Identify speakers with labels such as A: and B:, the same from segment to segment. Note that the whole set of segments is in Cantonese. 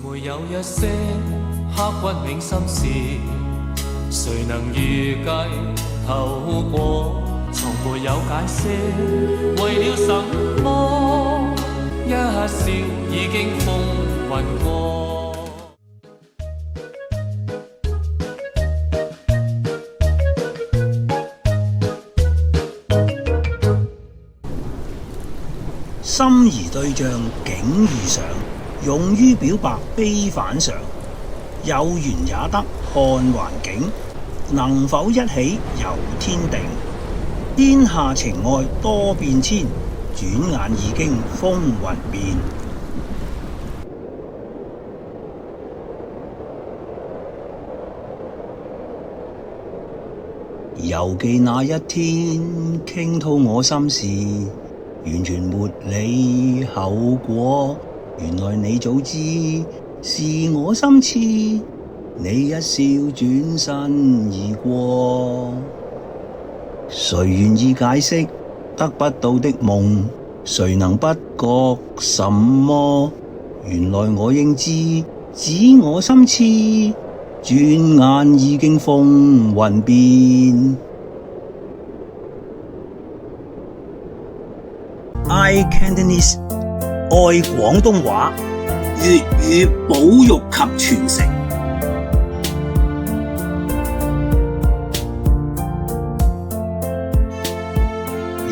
A: 沒有一些刻骨銘心事，誰能預計透過？從沒有解釋，為了什麼？一笑已經風雲過。
B: 心儀對象竟遇上，勇於表白非反常。有緣也得看環境，能否一起由天定。天下情愛多變遷，轉眼已經風雲變。猶記那一天，傾吐我心事，完全沒理後果。原來你早知是我心痴，你一笑轉身而過。誰願意解釋得不到的夢？誰能不覺什麼？原來我應知，只我心痴，轉眼已經風雲變。iCantonese 愛廣東話，粵語保育及傳承。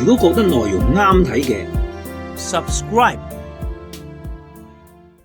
B: 如果覺得內容啱睇嘅，subscribe